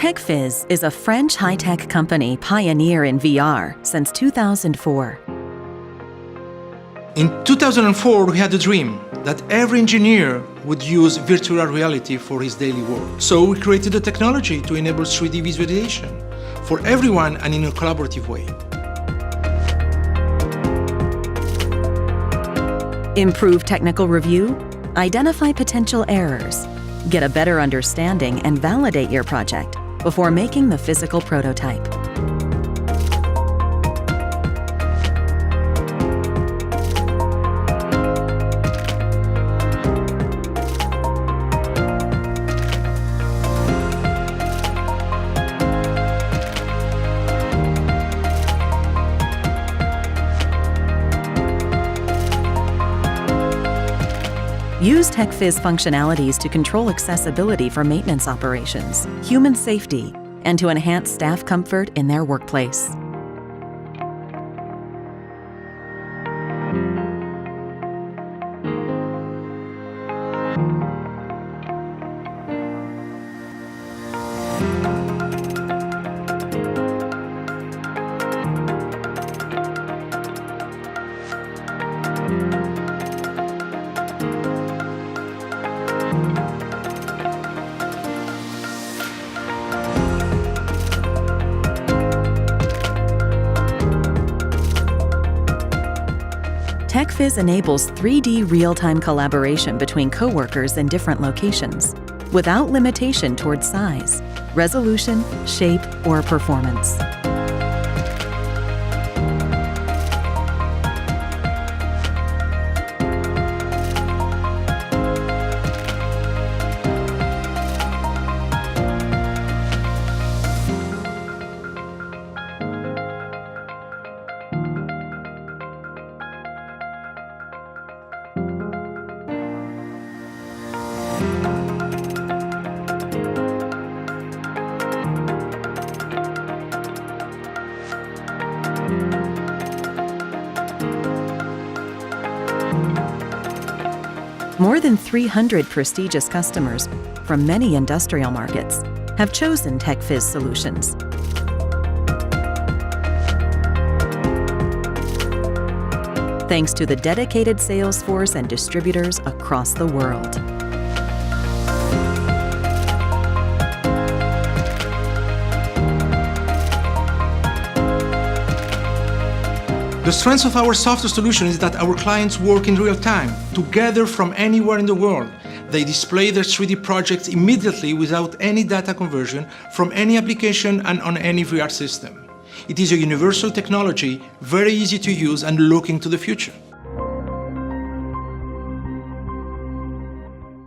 TechViz is a French high-tech company pioneer in VR since 2004. In 2004, we had a dream that every engineer would use virtual reality for his daily work. So we created a technology to enable 3D visualization for everyone and in a collaborative way. Improve technical review, identify potential errors, get a better understanding and validate your project before making the physical prototype. Use TechViz functionalities to control accessibility for maintenance operations, human safety, and to enhance staff comfort in their workplace. TechViz enables 3D real-time collaboration between coworkers in different locations, without limitation towards size, resolution, shape, or performance. More than 300 prestigious customers from many industrial markets have chosen TechViz solutions. Thanks to the dedicated sales force and distributors across the world. The strength of our software solution is that our clients work in real time, together from anywhere in the world. They display their 3D projects immediately without any data conversion from any application and on any VR system. It is a universal technology, very easy to use and looking to the future.